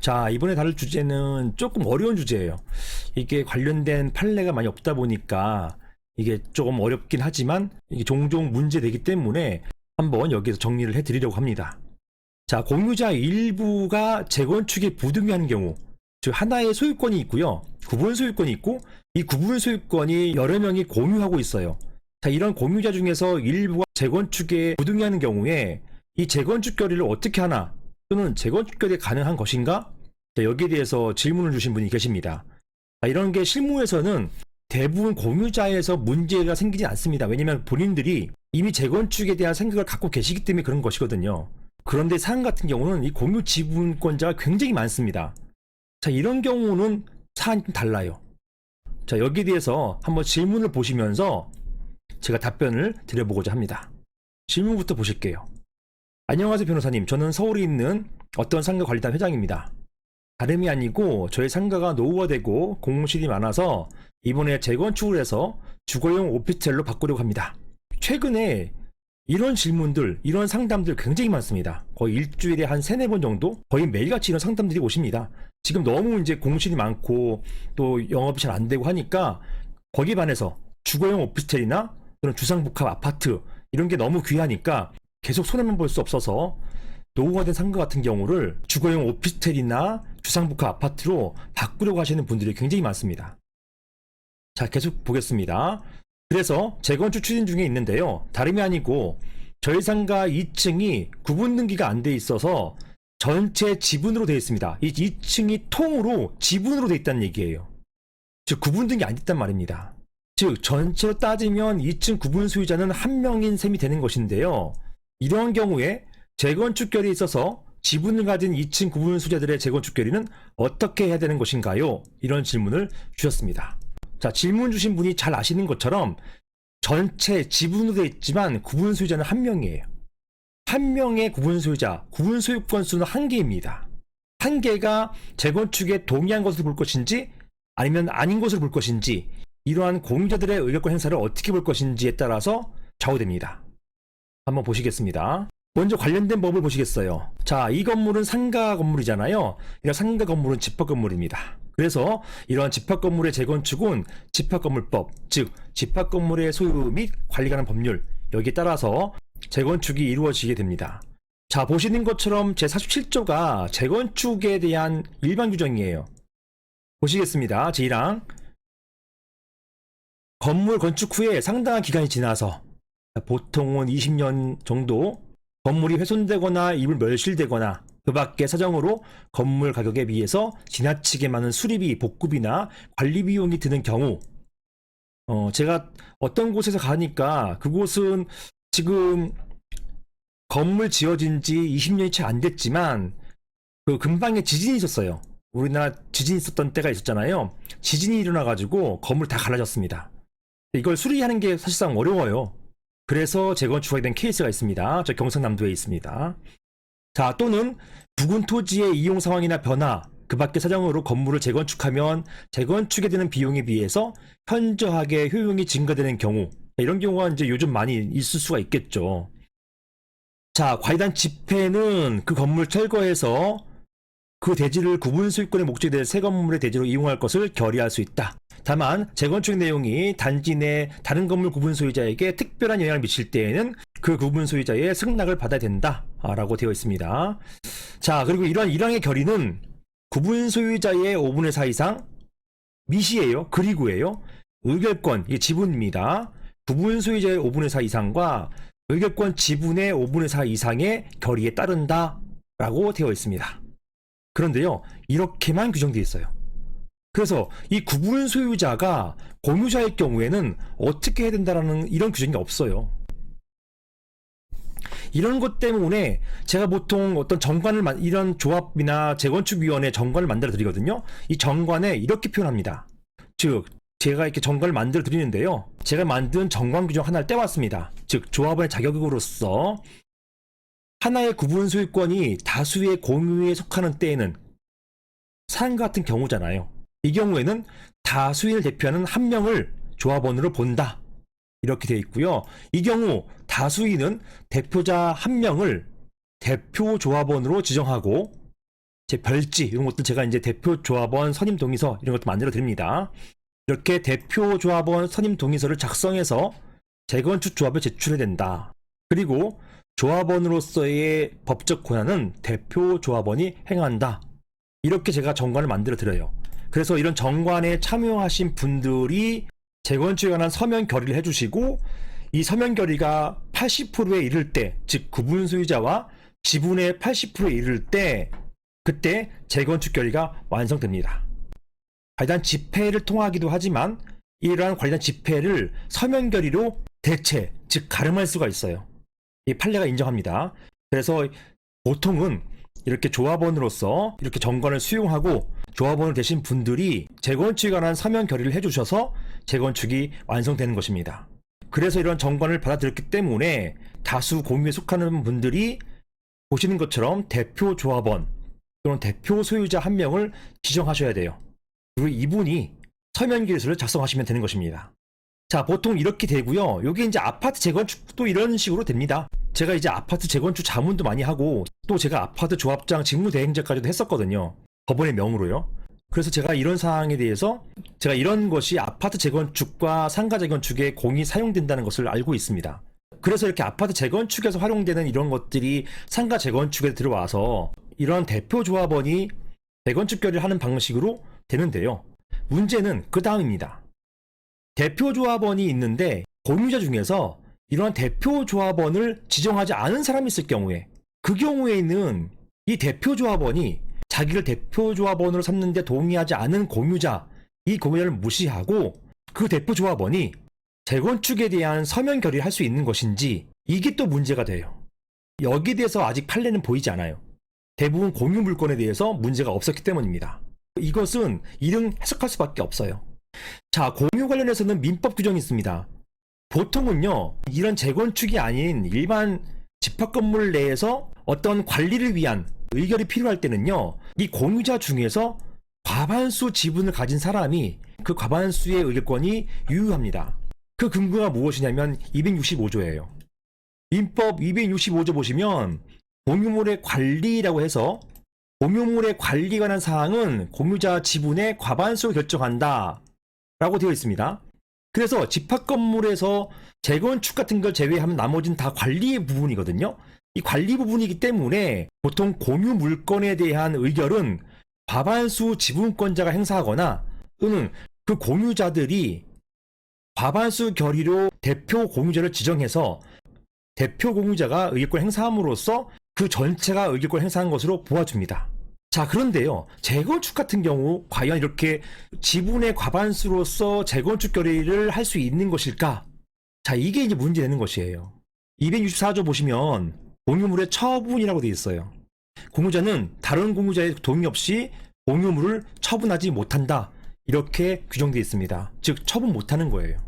자, 이번에 다룰 주제는 조금 어려운 주제예요. 이게 관련된 판례가 많이 없다 보니까 이게 조금 어렵긴 하지만 이게 종종 문제되기 때문에 한번 여기서 정리를 해드리려고 합니다. 자, 공유자 일부가 재건축에 부등기하는 경우, 즉 하나의 소유권이 있고요, 구분 소유권이 있고, 이 구분 소유권이 여러 명이 공유하고 있어요. 자, 이런 공유자 중에서 일부가 재건축에 부등기하는 경우에 이 재건축 결의를 어떻게 하나, 또는 재건축 결의 가능한 것인가? 자, 여기에 대해서 질문을 주신 분이 계십니다. 자, 이런 게 실무에서는 대부분 공유자에서 문제가 생기지 않습니다. 왜냐면 본인들이 이미 재건축에 대한 생각을 갖고 계시기 때문에 그런 것이거든요. 그런데 사안 같은 경우는 이 공유 지분권자가 굉장히 많습니다. 자, 이런 경우는 사안이 좀 달라요. 자, 여기에 대해서 한번 질문을 보시면서 제가 답변을 드려보고자 합니다. 질문부터 보실게요. 안녕하세요, 변호사님. 저는 서울에 있는 어떤 상가 관리단 회장입니다. 다름이 아니고 저희 상가가 노후화되고 공실이 많아서 이번에 재건축을 해서 주거용 오피스텔로 바꾸려고 합니다. 최근에 이런 질문들, 이런 상담들 굉장히 많습니다. 거의 일주일에 한 3-4번 정도? 거의 매일같이 이런 상담들이 오십니다. 지금 너무 이제 공실이 많고 또 영업이 잘 안 되고 하니까 거기에 반해서 주거용 오피스텔이나 또는 주상복합 아파트 이런 게 너무 귀하니까 계속 손해만 볼 수 없어서 노후화된 상가 같은 경우를 주거용 오피스텔이나 주상복합 아파트로 바꾸려고 하시는 분들이 굉장히 많습니다. 자, 계속 보겠습니다. 그래서 재건축 추진 중에 있는데요. 다름이 아니고 저희 상가 2층이 구분 등기가 안 돼 있어서 전체 지분으로 되어 있습니다. 이 2층이 통으로 지분으로 되어 있다는 얘기예요. 즉 구분 등기 안 됐단 말입니다. 즉 전체로 따지면 2층 구분 소유자는 한 명인 셈이 되는 것인데요. 이러한 경우에 재건축 결의에 있어서 지분을 가진 2층 구분 소유자들의 재건축 결의는 어떻게 해야 되는 것인가요? 이런 질문을 주셨습니다. 자, 질문 주신 분이 잘 아시는 것처럼 전체 지분으로 되어 있지만 구분 소유자는 한 명이에요. 한 명의 구분 소유자, 구분 소유권 수는 한 개입니다. 한 개가 재건축에 동의한 것으로 볼 것인지 아니면 아닌 것으로 볼 것인지 이러한 공유자들의 의결권 행사를 어떻게 볼 것인지에 따라서 좌우됩니다. 한번 보시겠습니다. 먼저 관련된 법을 보시겠어요. 자, 이 건물은 상가 건물이잖아요. 이런 상가 건물은 집합 건물입니다. 그래서 이러한 집합 건물의 재건축은 집합건물법, 즉 집합 건물의 소유 및 관리관한 법률, 여기에 따라서 재건축이 이루어지게 됩니다. 자, 보시는 것처럼 제47조가 재건축에 대한 일반 규정이에요. 보시겠습니다. 제1항. 건물 건축 후에 상당한 기간이 지나서 보통은 20년 정도 건물이 훼손되거나 이불 멸실되거나 그 밖의 사정으로 건물 가격에 비해서 지나치게 많은 수리비, 복구비나 관리 비용이 드는 경우, 제가 어떤 곳에서 가니까 그곳은 지금 건물 지어진 지 20년이 채 안 됐지만 그 근방에 지진이 있었어요. 우리나라 지진이 있었던 때가 있었잖아요. 지진이 일어나가지고 건물 다 갈라졌습니다. 이걸 수리하는 게 사실상 어려워요. 그래서 재건축하게 된 케이스가 있습니다. 저 경상남도에 있습니다. 자, 또는 부근 토지의 이용 상황이나 변화, 그 밖의 사정으로 건물을 재건축하면 재건축에 드는 비용에 비해서 현저하게 효용이 증가되는 경우, 이런 경우가 이제 요즘 많이 있을 수가 있겠죠. 자, 관리단 집회는 그 건물 철거해서 그 대지를 구분 소유권의 목적이 될 새 건물의 대지로 이용할 것을 결의할 수 있다. 다만 재건축 내용이 단지 내 다른 건물 구분 소유자에게 특별한 영향을 미칠 때에는 그 구분 소유자의 승낙을 받아야 된다 라고 되어 있습니다. 자, 그리고 이러한 1항의 결의는 구분 소유자의 5분의 4 이상 미시예요. 그리고예요. 의결권, 이게 지분입니다. 구분 소유자의 5분의 4 이상과 의결권 지분의 5분의 4 이상의 결의에 따른다 라고 되어 있습니다. 그런데요, 이렇게만 규정되어 있어요. 그래서 이 구분 소유자가 공유자일 경우에는 어떻게 해야 된다라는 이런 규정이 없어요. 이런 것 때문에 제가 보통 어떤 정관을 이런 조합이나 재건축위원회 정관을 만들어 드리거든요. 이 정관에 이렇게 표현합니다. 즉 제가 이렇게 정관을 만들어 드리는데요. 제가 만든 정관 규정 하나를 떼왔습니다. 즉 조합원의 자격으로서 하나의 구분 소유권이 다수의 공유에 속하는 때에는 사안과 같은 경우잖아요. 이 경우에는 다수인을 대표하는 한 명을 조합원으로 본다. 이렇게 되어 있고요. 이 경우 다수인은 대표자 한 명을 대표 조합원으로 지정하고 제 별지 이런 것들 제가 이제 대표 조합원 선임 동의서 이런 것도 만들어 드립니다. 이렇게 대표 조합원 선임 동의서를 작성해서 재건축 조합에 제출해야 된다. 그리고 조합원으로서의 법적 권한은 대표 조합원이 행한다. 이렇게 제가 정관을 만들어 드려요. 그래서 이런 정관에 참여하신 분들이 재건축에 관한 서면 결의를 해주시고, 이 서면 결의가 80%에 이를 때, 즉 구분 소유자와 지분의 80%에 이를 때, 그때 재건축 결의가 완성됩니다. 관련 집회를 통하기도 하지만 이러한 관련 집회를 서면 결의로 대체, 즉 가름할 수가 있어요. 이 판례가 인정합니다. 그래서 보통은 이렇게 조합원으로서 이렇게 정관을 수용하고 조합원을 되신 분들이 재건축에 관한 서면 결의를 해주셔서 재건축이 완성되는 것입니다. 그래서 이런 정관을 받아들였기 때문에 다수 공유에 속하는 분들이 보시는 것처럼 대표 조합원 또는 대표 소유자 한 명을 지정하셔야 돼요. 그리고 이분이 서면 결의서를 작성하시면 되는 것입니다. 자, 보통 이렇게 되고요. 요게 이제 아파트 재건축도 이런 식으로 됩니다. 제가 이제 아파트 재건축 자문도 많이 하고, 또 제가 아파트 조합장 직무대행자까지도 했었거든요. 법원의 명으로요. 그래서 제가 이런 사항에 대해서 제가 이런 것이 아파트 재건축과 상가 재건축에 공이 사용된다는 것을 알고 있습니다. 그래서 이렇게 아파트 재건축에서 활용되는 이런 것들이 상가 재건축에 들어와서 이런 대표 조합원이 재건축 결의를 하는 방식으로 되는데요. 문제는 그 다음입니다. 대표 조합원이 있는데 공유자 중에서 이러한 대표 조합원을 지정하지 않은 사람이 있을 경우에, 그 경우에는 이 대표 조합원이 자기를 대표 조합원으로 삼는데 동의하지 않은 공유자, 이 공유자를 무시하고 그 대표 조합원이 재건축에 대한 서면 결의를 할 수 있는 것인지, 이게 또 문제가 돼요. 여기에 대해서 아직 판례는 보이지 않아요. 대부분 공유 물건에 대해서 문제가 없었기 때문입니다. 이것은 이른 해석할 수밖에 없어요. 자, 공유 관련해서는 민법 규정이 있습니다. 보통은요, 이런 재건축이 아닌 일반 집합 건물 내에서 어떤 관리를 위한 의결이 필요할 때는요, 이 공유자 중에서 과반수 지분을 가진 사람이 그 과반수의 의결권이 유효합니다. 그 근거가 무엇이냐면 265조예요. 민법 265조 보시면 공유물의 관리라고 해서, 공유물의 관리에 관한 사항은 공유자 지분의 과반수를 결정한다 라고 되어 있습니다. 그래서 집합 건물에서 재건축 같은 걸 제외하면 나머지는 다 관리 부분이거든요. 이 관리 부분이기 때문에 보통 공유 물건에 대한 의결은 과반수 지분권자가 행사하거나, 또는 그 공유자들이 과반수 결의로 대표 공유자를 지정해서 대표 공유자가 의결권 행사함으로써 그 전체가 의결권 행사한 것으로 보아집니다. 자, 그런데요, 재건축 같은 경우 과연 이렇게 지분의 과반수로서 재건축 결의를 할 수 있는 것일까? 자, 이게 이제 문제되는 것이에요. 264조 보시면 공유물의 처분이라고 되어 있어요. 공유자는 다른 공유자의 동의 없이 공유물을 처분하지 못한다, 이렇게 규정되어 있습니다. 즉, 처분 못하는 거예요.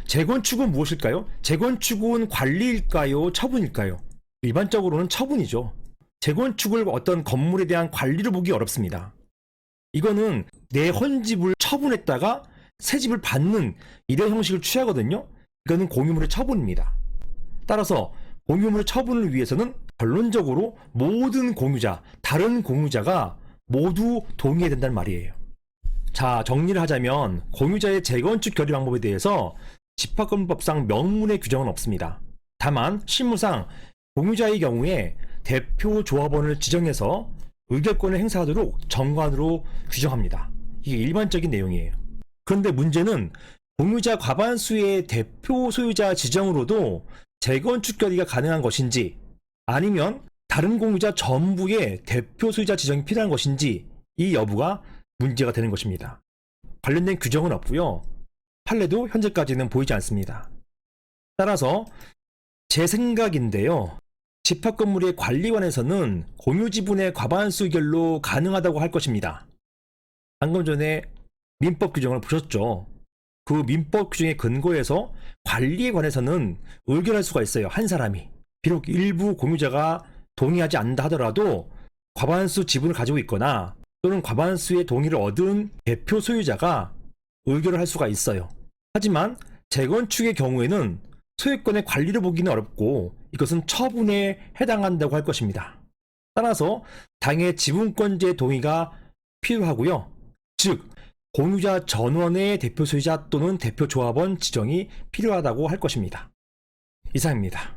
재건축은 무엇일까요? 재건축은 관리일까요? 처분일까요? 일반적으로는 처분이죠. 재건축을 어떤 건물에 대한 관리를 보기 어렵습니다. 이거는 내 헌집을 처분했다가 새 집을 받는 이런 형식을 취하거든요. 이거는 공유물의 처분입니다. 따라서 공유물의 처분을 위해서는 결론적으로 모든 공유자, 다른 공유자가 모두 동의해야 된다는 말이에요. 자, 정리를 하자면 공유자의 재건축 결의 방법에 대해서 집합건물법상 명문의 규정은 없습니다. 다만 실무상 공유자의 경우에 대표 조합원을 지정해서 의결권을 행사하도록 정관으로 규정합니다. 이게 일반적인 내용이에요. 그런데 문제는 공유자 과반수의 대표 소유자 지정으로도 재건축 결의가 가능한 것인지, 아니면 다른 공유자 전부의 대표 소유자 지정이 필요한 것인지, 이 여부가 문제가 되는 것입니다. 관련된 규정은 없고요. 판례도 현재까지는 보이지 않습니다. 따라서 제 생각인데요, 집합건물의 관리관에서는 공유지분의 과반수 의결로 가능하다고 할 것입니다. 방금 전에 민법 규정을 보셨죠? 그 민법 규정에 근거해서 관리에 관해서는 의결할 수가 있어요. 한 사람이. 비록 일부 공유자가 동의하지 않는다 하더라도 과반수 지분을 가지고 있거나, 또는 과반수의 동의를 얻은 대표 소유자가 의결을 할 수가 있어요. 하지만 재건축의 경우에는 소유권의 관리를 보기는 어렵고, 이것은 처분에 해당한다고 할 것입니다. 따라서 당의 지분권자의 동의가 필요하고요. 즉 공유자 전원의 대표 소유자 또는 대표 조합원 지정이 필요하다고 할 것입니다. 이상입니다.